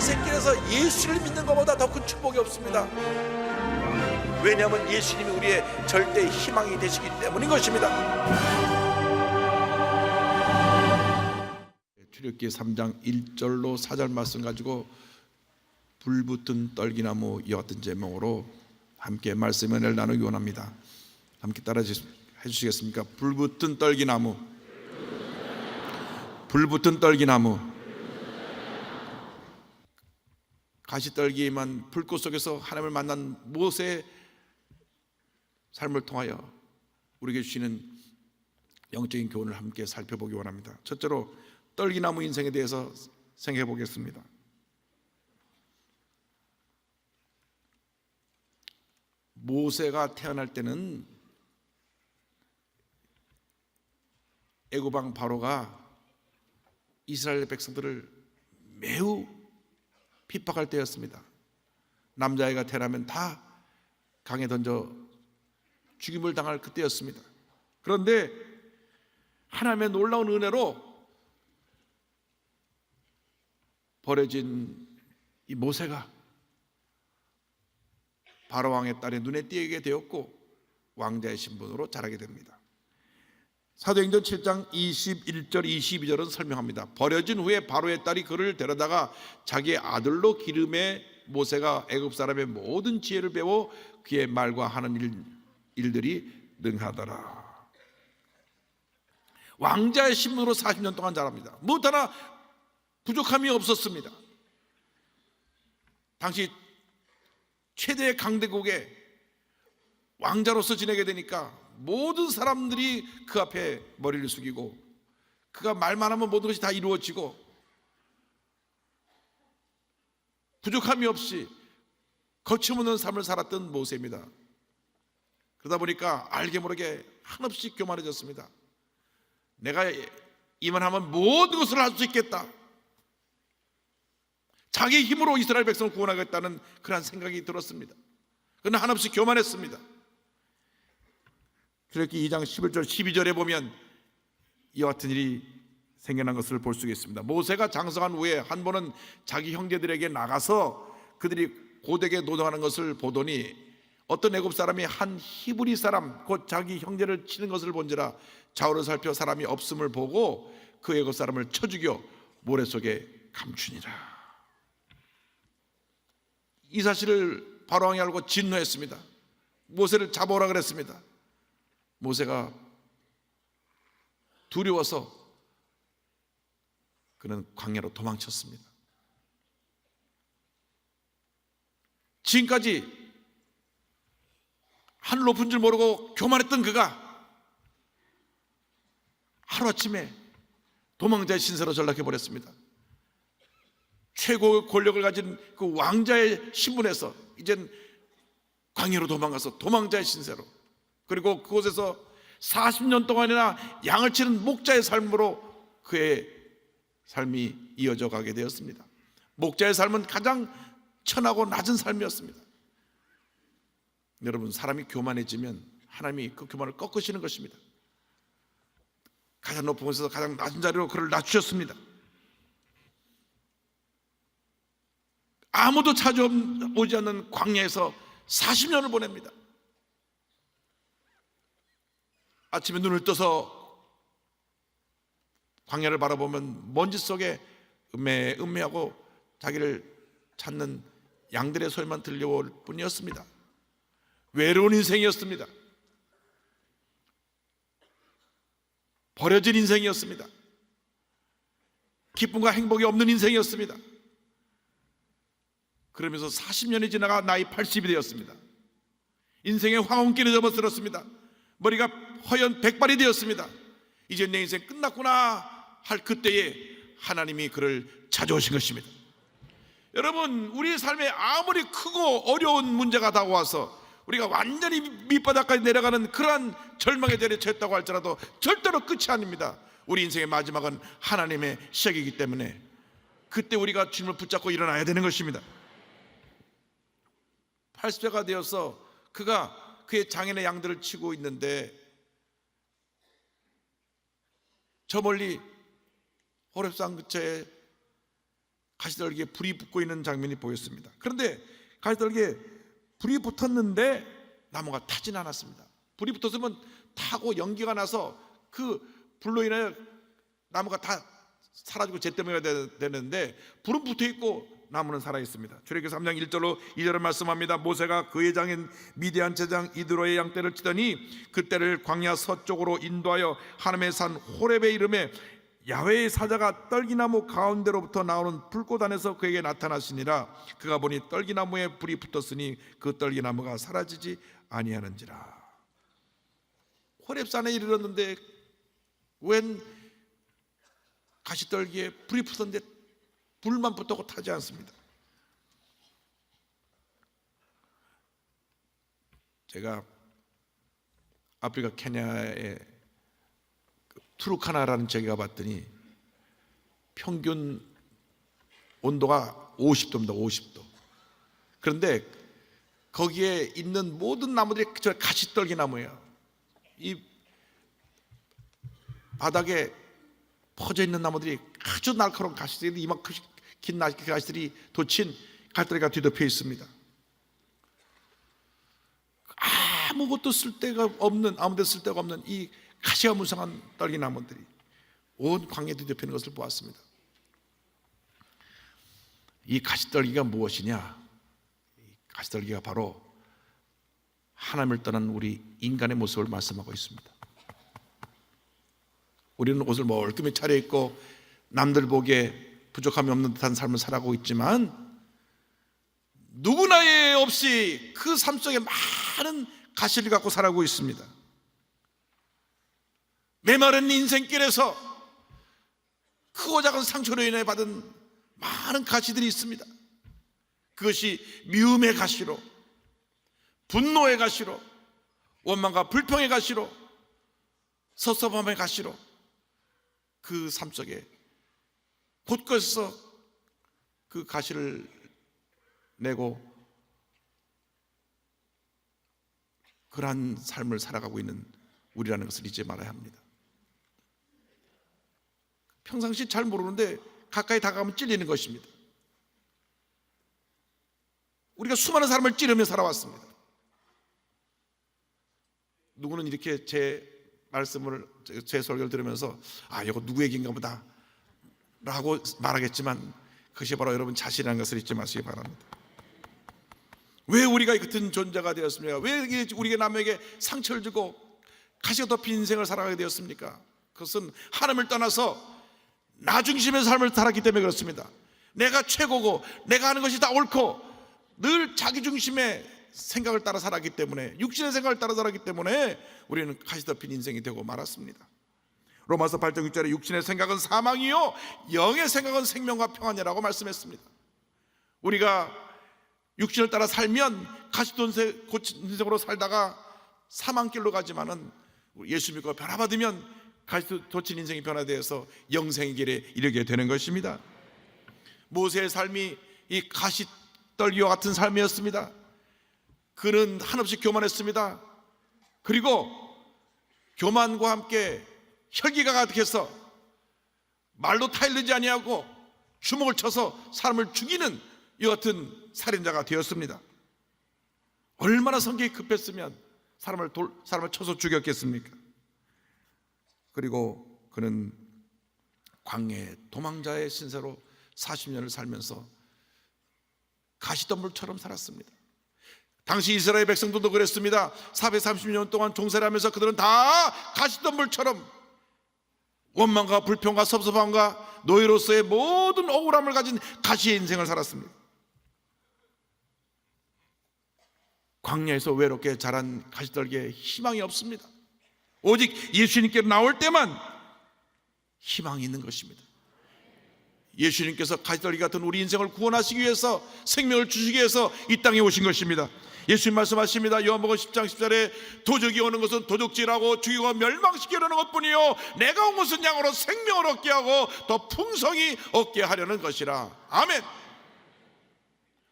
인생 길에서 예수를 믿는 것보다 더 큰 축복이 없습니다. 왜냐하면 예수님이 우리의 절대 희망이 되시기 때문인 것입니다. 출애굽기 3장 1절로 4절 말씀 가지고 불붙은 떨기나무 이와 같은 제목으로 함께 말씀의 은혜를 나누기 원합니다. 함께 따라 해주시겠습니까? 불붙은 떨기나무, 불붙은 떨기나무. 가시떨기만 불꽃 속에서 하나님을 만난 모세의 삶을 통하여 우리에게 주시는 영적인 교훈을 함께 살펴보기 원합니다. 첫째로 떨기나무 인생에 대해서 생각해 보겠습니다. 모세가 태어날 때는 애굽 왕 바로가 이스라엘 백성들을 매우 핍박할 때였습니다. 남자아이가 태어나면 다 강에 던져 죽임을 당할 그때였습니다. 그런데 하나님의 놀라운 은혜로 버려진 이 모세가 바로 왕의 딸의 눈에 띄게 되었고 왕자의 신분으로 자라게 됩니다. 사도행전 7장 21절 22절은 설명합니다. 버려진 후에 바로의 딸이 그를 데려다가 자기의 아들로 기름에 모세가 애굽 사람의 모든 지혜를 배워 그의 말과 하는 일들이 능하더라. 왕자의 신분으로 40년 동안 자랍니다. 무엇 하나 부족함이 없었습니다. 당시 최대의 강대국의 왕자로서 지내게 되니까 모든 사람들이 그 앞에 머리를 숙이고 그가 말만 하면 모든 것이 다 이루어지고 부족함이 없이 거침없는 삶을 살았던 모세입니다. 그러다 보니까 알게 모르게 한없이 교만해졌습니다. 내가 이만하면 모든 것을 할 수 있겠다. 자기 힘으로 이스라엘 백성을 구원하겠다는 그런 생각이 들었습니다. 그러나 한없이 교만했습니다. 출애굽기 2장 11절 12절에 보면 이와 같은 일이 생겨난 것을 볼 수 있습니다. 모세가 장성한 후에 한 번은 자기 형제들에게 나가서 그들이 고되게 노동하는 것을 보더니 어떤 애굽 사람이 한 히브리 사람 곧 자기 형제를 치는 것을 본지라 좌우를 살펴 사람이 없음을 보고 그 애굽 사람을 쳐 죽여 모래 속에 감추니라. 이 사실을 바로 왕이 알고 진노했습니다. 모세를 잡아오라 그랬습니다. 모세가 두려워서 그는 광야로 도망쳤습니다. 지금까지 하늘 높은 줄 모르고 교만했던 그가 하루아침에 도망자의 신세로 전락해버렸습니다. 최고의 권력을 가진 그 왕자의 신분에서 이젠 광야로 도망가서 도망자의 신세로, 그리고 그곳에서 40년 동안이나 양을 치는 목자의 삶으로 그의 삶이 이어져 가게 되었습니다. 목자의 삶은 가장 천하고 낮은 삶이었습니다. 여러분, 사람이 교만해지면 하나님이 그 교만을 꺾으시는 것입니다. 가장 높은 곳에서 가장 낮은 자리로 그를 낮추셨습니다. 아무도 찾아오지 않는 광야에서 40년을 보냅니다. 아침에 눈을 떠서 광야를 바라보면 먼지 속에 음매하고 자기를 찾는 양들의 소리만 들려올 뿐이었습니다. 외로운 인생이었습니다. 버려진 인생이었습니다. 기쁨과 행복이 없는 인생이었습니다. 그러면서 40년이 지나가 나이 80이 되었습니다. 인생의 황혼길에 접어들었습니다. 머리가 허연 백발이 되었습니다. 이제 내 인생 끝났구나 할 그때에 하나님이 그를 찾아오신 것입니다. 여러분, 우리 삶에 아무리 크고 어려운 문제가 다가와서 우리가 완전히 밑바닥까지 내려가는 그러한 절망의 자리에 처했다고 할지라도 절대로 끝이 아닙니다. 우리 인생의 마지막은 하나님의 시작이기 때문에 그때 우리가 주님을 붙잡고 일어나야 되는 것입니다. 80세가 되어서 그가 그의 장인의 양들을 치고 있는데 저 멀리 호렙산 근처에 가시떨기에 불이 붙고 있는 장면이 보였습니다. 그런데 가시떨기에 불이 붙었는데 나무가 타진 않았습니다. 불이 붙었으면 타고 연기가 나서 그 불로 인해 나무가 다 사라지고 잿더미가 되는데 불은 붙어 있고 나무는 살아 있습니다. 출애굽기 3장 1절로 2절을 말씀합니다. 모세가 그의 장인 미디안 제장 이드로의 양떼를 치더니 그때를 광야 서쪽으로 인도하여 하나님의 산 호렙에 이름에 야훼의 사자가 떨기나무 가운데로부터 나오는 불꽃 안에서 그에게 나타나시니라. 그가 보니 떨기나무에 불이 붙었으니 그 떨기나무가 사라지지 아니하는지라. 호렙산에 이르렀는데 웬 가시떨기에 불이 붙었는데 불만 붙었고 타지 않습니다. 제가 아프리카 케냐의 투르카나라는 지역에 가봤더니 평균 온도가 50도입니다. 50도. 그런데 거기에 있는 모든 나무들이 저 가시떨기 나무예요. 이 바닥에 퍼져 있는 나무들이 아주 날카로운 가시들이 이만큼 긴 가시들이 돋친 갈대가 뒤덮여 있습니다. 아무것도 쓸데가 없는, 아무데 쓸데가 없는 이 가시가 무성한 떨기나무들이 온 광야에 뒤덮이는 것을 보았습니다. 이 가시떨기가 무엇이냐? 이 가시떨기가 바로 하나님을 떠난 우리 인간의 모습을 말씀하고 있습니다. 우리는 옷을 멀끔히 차려입고 남들 보기에 부족함이 없는 듯한 삶을 살아가고 있지만 누구나 예 없이 그 삶 속에 많은 가시를 갖고 살아가고 있습니다. 메마른 인생길에서 크고 작은 상처로 인해 받은 많은 가시들이 있습니다. 그것이 미움의 가시로, 분노의 가시로, 원망과 불평의 가시로, 섭섭함의 가시로 그 삶 속에 곳곳에서 그 가시를 내고 그러한 삶을 살아가고 있는 우리라는 것을 잊지 말아야 합니다. 평상시 잘 모르는데 가까이 다가가면 찔리는 것입니다. 우리가 수많은 사람을 찌르며 살아왔습니다. 누구는 이렇게 제 말씀을, 제 설교를 들으면서 이거 누구 얘기인가 보다 라고 말하겠지만 그것이 바로 여러분 자신이라는 것을 잊지 마시기 바랍니다. 왜 우리가 같은 존재가 되었습니까? 왜 우리가 남에게 상처를 주고 가시가 덮인 인생을 살아가게 되었습니까? 그것은 하나님을 떠나서 나 중심의 삶을 살았기 때문에 그렇습니다. 내가 최고고 내가 하는 것이 다 옳고 늘 자기 중심의 생각을 따라 살았기 때문에, 육신의 생각을 따라 살았기 때문에 우리는 가시 덮인 인생이 되고 말았습니다. 로마서 8장 6절에 육신의 생각은 사망이요 영의 생각은 생명과 평안이라고 말씀했습니다. 우리가 육신을 따라 살면 가시돈세 인생으로 살다가 사망길로 가지만은 예수 믿고 변화받으면 가시돋친 인생이 변화되어서 영생의 길에 이르게 되는 것입니다. 모세의 삶이 이 가시떨기와 같은 삶이었습니다. 그는 한없이 교만했습니다. 그리고 교만과 함께 혈기가 가득해서 말도 타일르지 아니하고 주먹을 쳐서 사람을 죽이는 이 같은 살인자가 되었습니다. 얼마나 성격이 급했으면 사람을 쳐서 죽였겠습니까? 그리고 그는 광야의 도망자의 신세로 40년을 살면서 가시덤불처럼 살았습니다. 당시 이스라엘 백성들도 그랬습니다. 430년 동안 종살이 하면서 그들은 다 가시덤불처럼 원망과 불평과 섭섭함과 노예로서의 모든 억울함을 가진 가시의 인생을 살았습니다. 광야에서 외롭게 자란 가시떨기에 희망이 없습니다. 오직 예수님께로 나올 때만 희망이 있는 것입니다. 예수님께서 가시떨기 같은 우리 인생을 구원하시기 위해서, 생명을 주시기 위해서 이 땅에 오신 것입니다. 예수님 말씀하십니다. 요한복음 10장 10절에 도적이 오는 것은 도둑질하고 죽이고 멸망시키려는 것뿐이요 내가 온 것은 양으로 생명을 얻게 하고 더 풍성히 얻게 하려는 것이라. 아멘.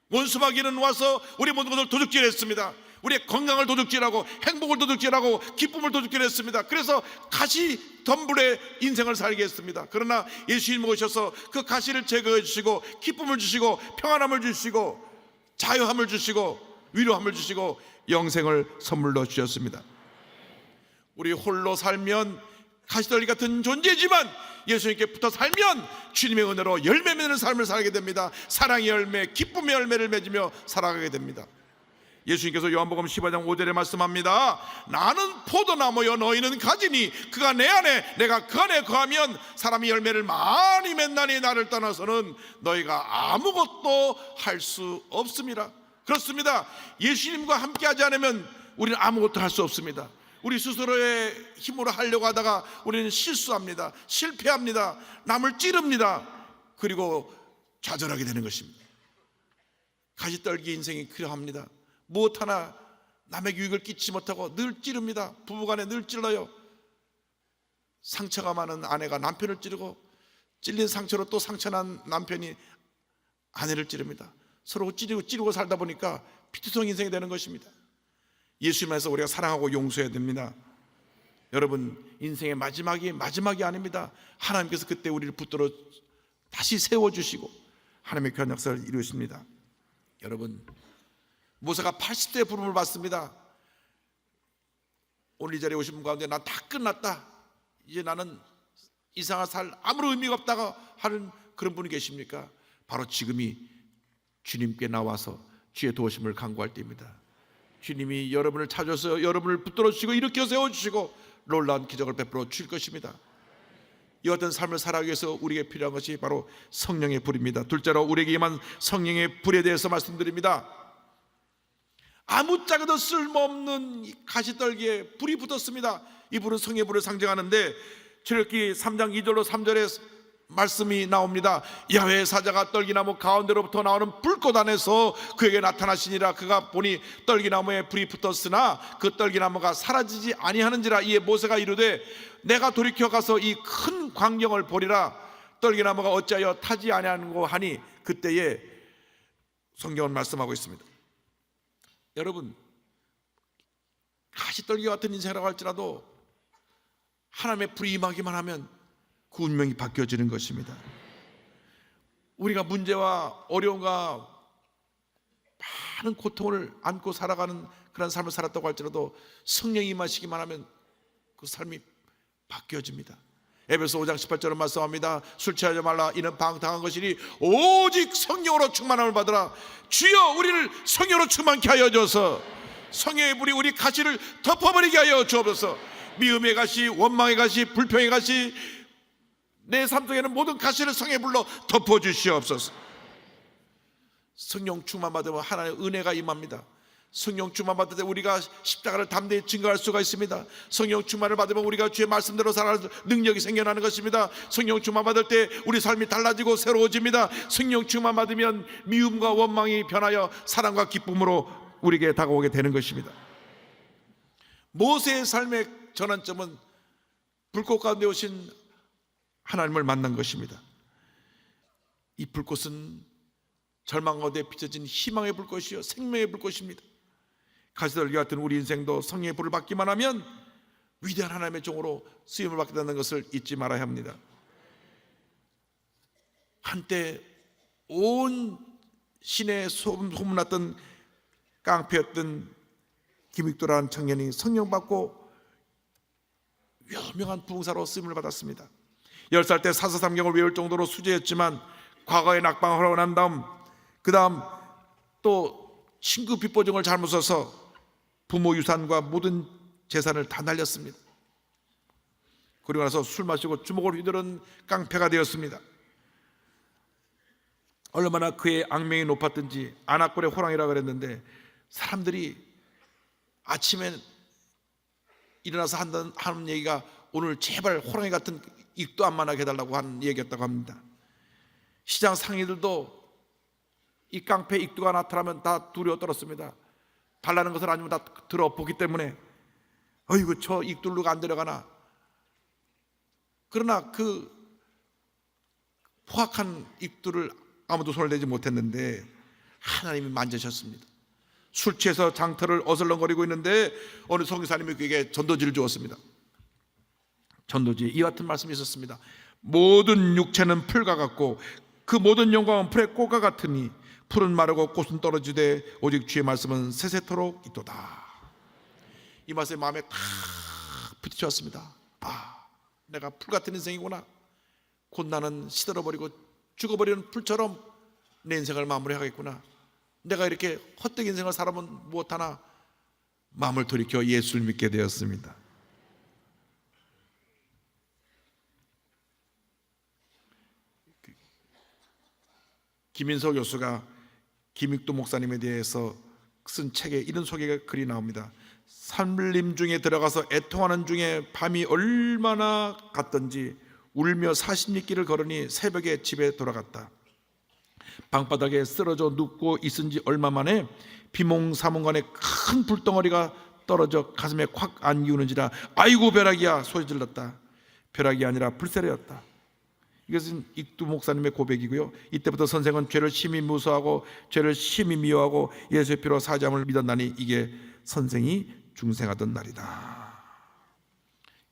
원수마귀는 와서 우리 모든 것을 도둑질했습니다. 우리의 건강을 도둑질하고 행복을 도둑질하고 기쁨을 도둑질했습니다. 그래서 가시 덤불의 인생을 살게 했습니다. 그러나 예수님 오셔서 그 가시를 제거해 주시고 기쁨을 주시고 평안함을 주시고 자유함을 주시고 위로함을 주시고 영생을 선물로 주셨습니다. 우리 홀로 살면 가시떨기 같은 존재지만 예수님께 붙어 살면 주님의 은혜로 열매 맺는 삶을 살게 됩니다. 사랑의 열매, 기쁨의 열매를 맺으며 살아가게 됩니다. 예수님께서 요한복음 15장 5절에 말씀합니다. 나는 포도나무여 너희는 가지니 그가 내 안에 내가 그 안에 거하면 사람이 열매를 많이 맺나니 나를 떠나서는 너희가 아무것도 할 수 없습니다. 그렇습니다. 예수님과 함께하지 않으면 우리는 아무것도 할 수 없습니다. 우리 스스로의 힘으로 하려고 하다가 우리는 실수합니다. 실패합니다. 남을 찌릅니다. 그리고 좌절하게 되는 것입니다. 가시떨기 인생이 그러합니다. 무엇 하나 남에게 유익을 끼치지 못하고 늘 찌릅니다. 부부간에 늘 찔러요. 상처가 많은 아내가 남편을 찌르고 찔린 상처로 또 상처난 남편이 아내를 찌릅니다. 서로 찌르고 살다 보니까 피투성 인생이 되는 것입니다. 예수님에서 우리가 사랑하고 용서해야 됩니다. 여러분, 인생의 마지막이 아닙니다. 하나님께서 그때 우리를 붙들어 다시 세워주시고 하나님의 귀한 역사를 이루십니다. 여러분, 모세가 80세의 부름을 받습니다. 오늘 이 자리에 오신 분 가운데 난 다 끝났다, 이제 나는 이상한 살 아무런 의미가 없다고 하는 그런 분이 계십니까? 바로 지금이 주님께 나와서 주의 도우심을 간구할 때입니다. 주님이 여러분을 찾아서 여러분을 붙들어 주시고 일으켜 세워주시고 놀라운 기적을 베풀어 주실 것입니다. 이 어떤 삶을 살아가기 위해서 우리에게 필요한 것이 바로 성령의 불입니다. 둘째로 우리에게 임한 성령의 불에 대해서 말씀드립니다. 아무짝에도 쓸모없는 가시떨기에 불이 붙었습니다. 이 불은 성의 불을 상징하는데 출애굽기 3장 2절로 3절에 말씀이 나옵니다. 야훼의 사자가 떨기나무 가운데로부터 나오는 불꽃 안에서 그에게 나타나시니라. 그가 보니 떨기나무에 불이 붙었으나 그 떨기나무가 사라지지 아니하는지라. 이에 모세가 이르되 내가 돌이켜 가서 이 큰 광경을 보리라. 떨기나무가 어찌하여 타지 아니하는고 하니 그때에 성경은 말씀하고 있습니다. 여러분, 가시떨기 같은 인생이라고 할지라도 하나님의 불이 임하기만 하면 그 운명이 바뀌어지는 것입니다. 우리가 문제와 어려움과 많은 고통을 안고 살아가는 그런 삶을 살았다고 할지라도 성령이 임하시기만 하면 그 삶이 바뀌어집니다. 에베소 5장 18절은 말씀합니다. 술 취하지 말라, 이는 방탕한 것이니 오직 성령으로 충만함을 받으라. 주여 우리를 성령으로 충만케 하여 주어서 성령의 불이 우리 가시를 덮어버리게 하여 주옵소서. 미움의 가시, 원망의 가시, 불평의 가시, 내 삶 속에는 모든 가시를 성령의 불로 덮어주시옵소서. 성령 충만 받으면 하나님의 은혜가 임합니다. 성령 충만 받을 때 우리가 십자가를 담대히 증거할 수가 있습니다. 성령 충만을 받으면 우리가 주의 말씀대로 살아갈 능력이 생겨나는 것입니다. 성령 충만 받을 때 우리 삶이 달라지고 새로워집니다. 성령 충만 받으면 미움과 원망이 변하여 사랑과 기쁨으로 우리에게 다가오게 되는 것입니다. 모세의 삶의 전환점은 불꽃 가운데 오신 하나님을 만난 것입니다. 이 불꽃은 절망 가운데 비춰진 희망의 불꽃이요 생명의 불꽃입니다. 가시떨기 같은 우리 인생도 성령의 불을 받기만 하면 위대한 하나님의 종으로 쓰임을 받게 되는 것을 잊지 말아야 합니다. 한때 온 시내에 소문났던 깡패였던 김익도라는 청년이 성령 받고 유명한 부흥사로 쓰임을 받았습니다. 10살 때 사서삼경을 외울 정도로 수재였지만 과거에 낙방을 하고 난 다음 그 다음 또 친구 빚보증을 잘못 써서 부모 유산과 모든 재산을 다 날렸습니다. 그리고 나서 술 마시고 주먹을 휘두른 깡패가 되었습니다. 얼마나 그의 악명이 높았든지 안악골의 호랑이라 그랬는데 사람들이 아침에 일어나서 하는 얘기가 오늘 제발 호랑이 같은 익도 안 만나게 해달라고 하는 얘기였다고 합니다. 시장 상인들도 이 깡패 익도가 나타나면 다 두려워 떨었습니다. 달라는 것을 아니면 다 들어보기 때문에 어이구 저 익돌로가 안 들어가나. 그러나 그 포악한 익돌을 아무도 손을 대지 못했는데 하나님이 만지셨습니다. 술 취해서 장터를 어슬렁거리고 있는데 어느 선교사님이 그에게 전도지를 주었습니다. 전도지 이 같은 말씀이 있었습니다. 모든 육체는 풀과 같고 그 모든 영광은 풀의 꽃과 같으니 풀은 마르고 꽃은 떨어지되 오직 주의 말씀은 세세토록 있도다. 이 말씀이 마음에 탁 부딪혔습니다. 내가 풀 같은 인생이구나. 곧 나는 시들어버리고 죽어버리는 풀처럼 내 인생을 마무리하겠구나. 내가 이렇게 헛되게 인생을 살아면 무엇하나. 마음을 돌이켜 예수를 믿게 되었습니다. 김인석 교수가 김익도 목사님에 대해서 쓴 책에 이런 소개가 글이 나옵니다. 산림 중에 들어가서 애통하는 중에 밤이 얼마나 갔던지 울며 40리길을 걸으니 새벽에 집에 돌아갔다. 방바닥에 쓰러져 눕고 있은 지 얼마 만에 비몽사몽간에 큰 불덩어리가 떨어져 가슴에 콱 안기우는지라 아이고 벼락이야 소리 질렀다. 벼락이 아니라 불세례였다. 이것은 익두 목사님의 고백이고요. 이때부터 선생은 죄를 심히 무서워하고 죄를 심히 미워하고 예수의 피로 사죄함을 믿었나니 이게 선생이 중생하던 날이다.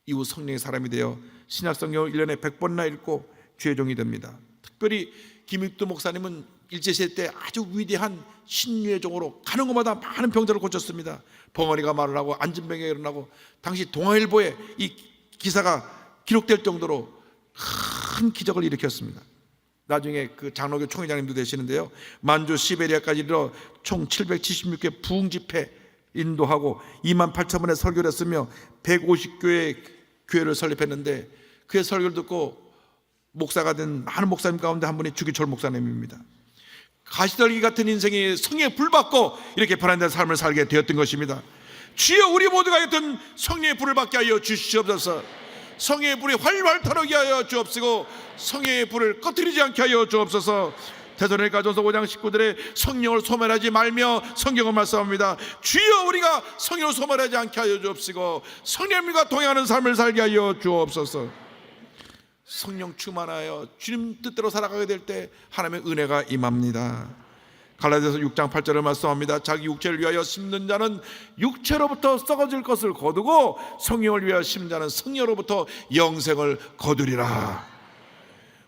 이후 성령의 사람이 되어 신약성경을 1년에 100번이나 읽고 주의 종이 됩니다. 특별히 김익두 목사님은 일제시대 때 아주 위대한 신유의 종으로 가는 곳마다 많은 병자를 고쳤습니다. 벙어리가 말을 하고 안진병이 일어나고 당시 동아일보에 이 기사가 기록될 정도로 큰 기적을 일으켰습니다. 나중에 그 장로교 총회장님도 되시는데요, 만주 시베리아까지 이르러 총 776개 부흥 집회 인도하고 28,000번의 설교를 했으며 150교회 교회를 설립했는데 그의 설교를 듣고 목사가 된 많은 목사님 가운데 한 분이 주기철 목사님입니다. 가시떨기 같은 인생이 성령에 불받고 이렇게 변화된 삶을 살게 되었던 것입니다. 주여 우리 모두가 있던 성령의 불을 받게 하여 주시옵소서. 성령의 불이 활활 타오르게 하여 주옵시고 성령의 불을 꺼뜨리지 않게 하여 주옵소서. 데살로니가전서 5장 19절에 성령을 소멸하지 말며 성경을 말씀합니다. 주여 우리가 성령을 소멸하지 않게 하여 주옵시고 성령님과 동행하는 삶을 살게 하여 주옵소서. 성령 충만하여 주님 뜻대로 살아가게 될 때 하나님의 은혜가 임합니다. 갈라디아서 6장 8절을 말씀합니다. 자기 육체를 위하여 심는 자는 육체로부터 썩어질 것을 거두고 성령을 위하여 심는 자는 성령으로부터 영생을 거두리라.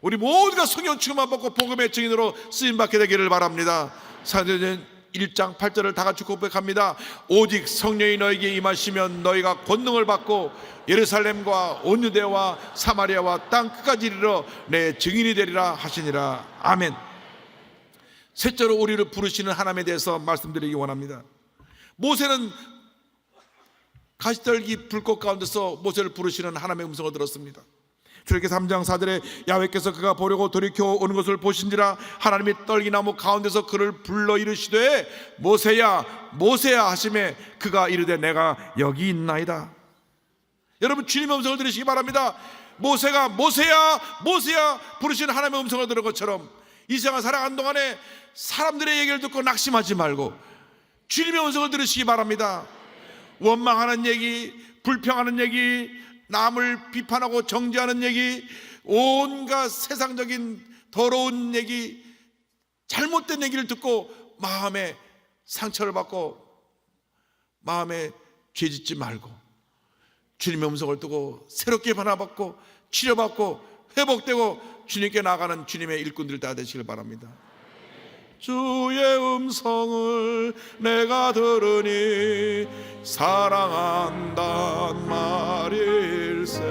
우리 모두가 성령 충만 받고 복음의 증인으로 쓰임받게 되기를 바랍니다. 사도행전 1장 8절을 다 같이 고백합니다. 오직 성령이 너에게 임하시면 너희가 권능을 받고 예루살렘과 온 유대와 사마리아와 땅 끝까지 이르러 내 증인이 되리라 하시니라. 아멘. 셋째로 우리를 부르시는 하나님에 대해서 말씀드리기 원합니다. 모세는 가시떨기 불꽃 가운데서 모세를 부르시는 하나님의 음성을 들었습니다. 출애굽기 3장 4절에 야훼께서 그가 보려고 돌이켜 오는 것을 보신지라 하나님이 떨기나무 가운데서 그를 불러 이르시되 모세야 모세야 하시매 그가 이르되 내가 여기 있나이다. 여러분 주님의 음성을 들으시기 바랍니다. 모세가 모세야 모세야 부르시는 하나님의 음성을 들은 것처럼 이 세상 살아가는 동안에 사람들의 얘기를 듣고 낙심하지 말고 주님의 음성을 들으시기 바랍니다. 원망하는 얘기, 불평하는 얘기, 남을 비판하고 정죄하는 얘기, 온갖 세상적인 더러운 얘기, 잘못된 얘기를 듣고 마음에 상처를 받고 마음에 죄짓지 말고 주님의 음성을 듣고 새롭게 변화받고 치료받고 회복되고 주님께 나아가는 주님의 일꾼들 다 되시길 바랍니다. 주의 음성을 내가 들으니 사랑한단 말일세.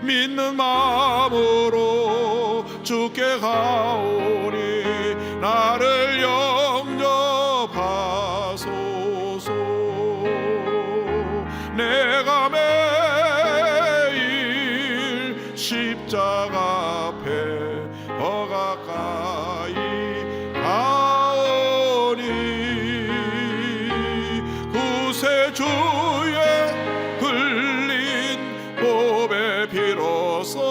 믿는 마음으로 주께 가오니 나를 영접하소서. 내가 매일 십자가 앞에 더 가까이 가오니 구세주의 흘린 보배 피로써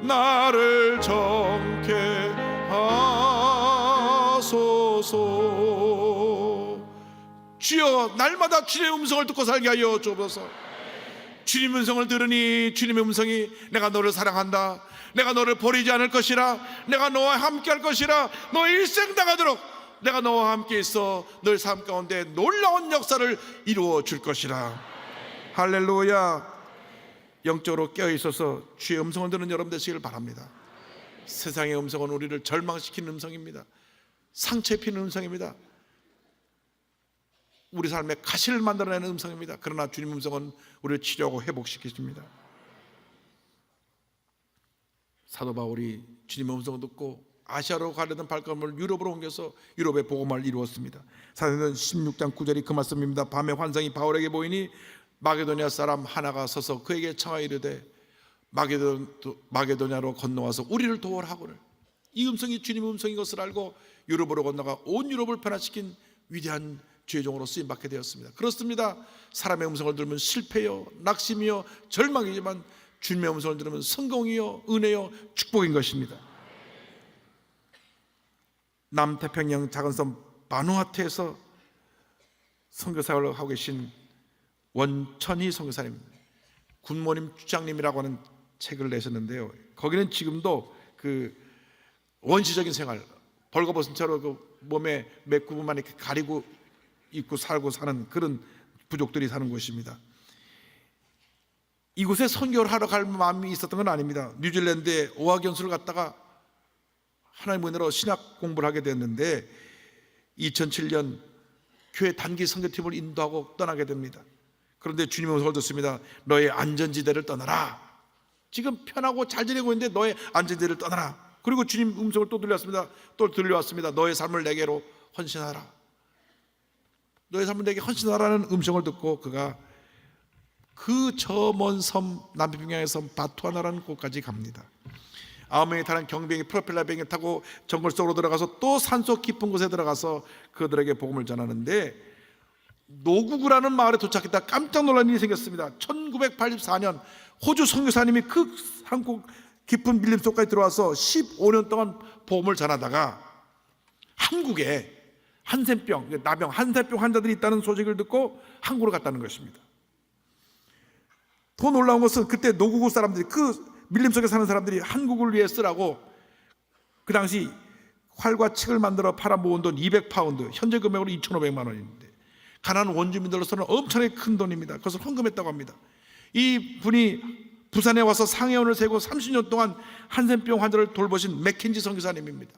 나를 정케 하소서. 주여 날마다 주의 음성을 듣고 살게 하여 주옵소서. 주님 음성을 들으니 주님의 음성이 내가 너를 사랑한다, 내가 너를 버리지 않을 것이라, 내가 너와 함께 할 것이라, 너 일생 당하도록 내가 너와 함께 있어 너의 삶 가운데 놀라운 역사를 이루어 줄 것이라. 할렐루야. 영적으로 깨어있어서 주의 음성을 듣는 여러분 되시길 바랍니다. 세상의 음성은 우리를 절망시키는 음성입니다. 상처 피는 음성입니다. 우리 삶에 가시를 만들어내는 음성입니다. 그러나 주님 음성은 우리를 치료하고 회복시키십니다. 사도 바울이 주님의 음성을 듣고 아시아로 가려던 발걸음을 유럽으로 옮겨서 유럽의 복음화를 이루었습니다. 사도행전 16장 9절이 그 말씀입니다. 밤에 환상이 바울에게 보이니 마게도냐 사람 하나가 서서 그에게 청하여 이르되 마게도냐로 건너와서 우리를 도우라 하거늘. 이 음성이 주님의 음성인 것을 알고 유럽으로 건너가 온 유럽을 변화시킨 위대한 주의 종으로 쓰임받게 되었습니다. 그렇습니다. 사람의 음성을 들으면 실패요, 낙심이요, 절망이지만 주님의 음성을 들으면 성공이요, 은혜요, 축복인 것입니다. 남태평양 작은 섬 바누아투에서 선교사를 하고 계신 원천희 선교사님, 굿모닝 주장님이라고 하는 책을 내셨는데요, 거기는 지금도 그 원시적인 생활, 벌거벗은 채로 그 몸에 몇 부분만 이렇게 가리고 입고 살고 사는 그런 부족들이 사는 곳입니다. 이곳에 선교를 하러 갈 마음이 있었던 건 아닙니다. 뉴질랜드에 어학연수를 갔다가 하나님 은혜로 신학 공부를 하게 됐는데 2007년 교회 단기 선교팀을 인도하고 떠나게 됩니다. 그런데 주님의 음성을 듣습니다. 너의 안전지대를 떠나라. 지금 편하고 잘 지내고 있는데 너의 안전지대를 떠나라. 그리고 주님 음성을 또 들렸습니다. 또 들려왔습니다. 너의 삶을 내게로 헌신하라. 너의 삶을 내게 헌신하라는 음성을 듣고 그가 그 저 먼 섬, 남태평양의 섬 바투아나라는 곳까지 갑니다. 9명이 타는 경비행기, 프로펠러 비행기 타고 정글 속으로 들어가서 또 산속 깊은 곳에 들어가서 그들에게 복음을 전하는데, 노구구라는 마을에 도착했다 깜짝 놀란 일이 생겼습니다. 1984년 호주 선교사님이 그 한국 깊은 밀림 속까지 들어와서 15년 동안 복음을 전하다가 한국에 한센병, 나병, 한센병 환자들이 있다는 소식을 듣고 한국으로 갔다는 것입니다. 더 놀라운 것은 그때 노구구 사람들이, 그 밀림 속에 사는 사람들이 한국을 위해 쓰라고 그 당시 활과 책을 만들어 팔아 모은 돈 200파운드, 현재 금액으로 2,500만 원인데 가난한 원주민들로서는 엄청나게 큰 돈입니다. 그것을 헌금했다고 합니다. 이 분이 부산에 와서 상해원을 세고 30년 동안 한센병 환자를 돌보신 맥켄지 선교사님입니다.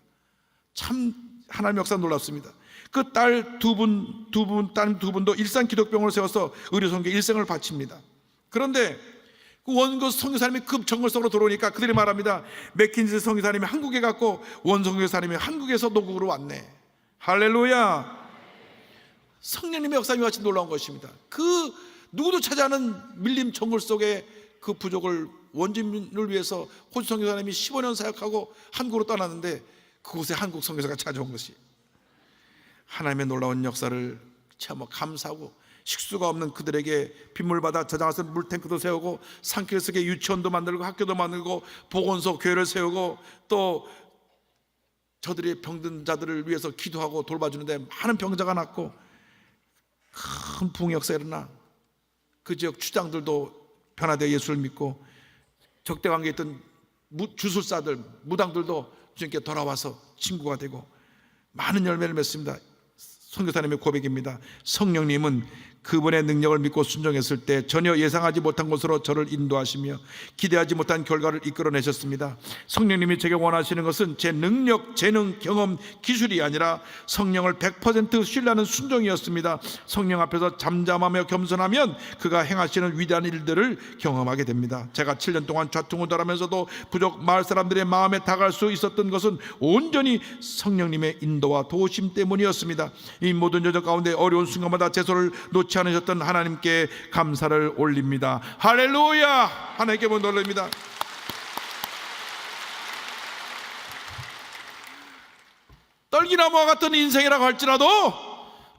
참 하나님 역사 놀랍습니다. 그 딸 두 분도 일산 기독병원을 세워서 의료선교 일생을 바칩니다. 그런데 그 원고 선교사님이 급 정글 속으로 들어오니까 그들이 말합니다. 맥킨지 선교사님이 한국에 갔고 원 선교사님이 한국에서 노국으로 왔네. 할렐루야. 성령님의 역사이 같이 놀라운 것입니다. 그 누구도 찾지 않은 밀림 정글 속에 그 부족을 원주민을 위해서 호주 선교사님이 15년 사역하고 한국으로 떠났는데 그곳에 한국 선교사가 찾아온 것이 하나님의 놀라운 역사를 참 감사하고, 식수가 없는 그들에게 빗물 받아 저장해서 물탱크도 세우고 산길 속에 유치원도 만들고 학교도 만들고 보건소 교회를 세우고 또 저들의 병든 자들을 위해서 기도하고 돌봐주는데 많은 병자가 낫고 큰 부흥 역사가 일어나 그 지역 추장들도 변화되어 예수를 믿고 적대관계에 있던 주술사들, 무당들도 주님께 돌아와서 친구가 되고 많은 열매를 맺습니다. 선교사님의 고백입니다. 성령님은 그분의 능력을 믿고 순종했을 때 전혀 예상하지 못한 곳으로 저를 인도하시며 기대하지 못한 결과를 이끌어내셨습니다. 성령님이 제게 원하시는 것은 제 능력, 재능, 경험, 기술이 아니라 성령을 100% 신뢰하는 순종이었습니다. 성령 앞에서 잠잠하며 겸손하면 그가 행하시는 위대한 일들을 경험하게 됩니다. 제가 7년 동안 좌충우돌하면서도 부족 마을 사람들의 마음에 다가갈 수 있었던 것은 온전히 성령님의 인도와 도우심 때문이었습니다. 이 모든 여정 가운데 어려운 순간마다 제 손을 놓지 않으셨던 하나님께 감사를 올립니다. 할렐루야. 하나님께 먼저 올립니다. 떨기나무와 같은 인생이라고 할지라도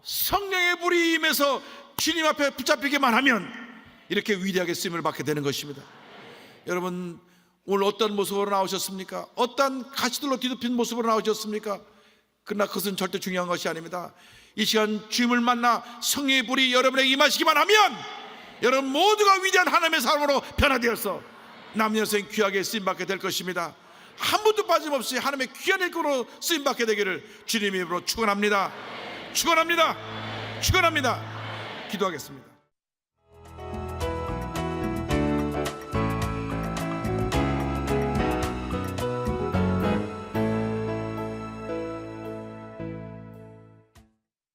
성령의 불이 임해서 주님 앞에 붙잡히기만 하면 이렇게 위대하게 쓰임을 받게 되는 것입니다. 여러분, 오늘 어떤 모습으로 나오셨습니까? 어떤 가시들로 뒤덮인 모습으로 나오셨습니까? 그러나 그것은 절대 중요한 것이 아닙니다. 이 시간 주님을 만나 성령의 불이 여러분에게 임하시기만 하면 여러분 모두가 위대한 하나님의 사람으로 변화되어서 남은 여생 귀하게 쓰임받게 될 것입니다. 한 분도 빠짐없이 하나님의 귀한 일꾼으로 쓰임받게 되기를 주님의 이름으로 축원합니다. 축원합니다. 축원합니다. 기도하겠습니다.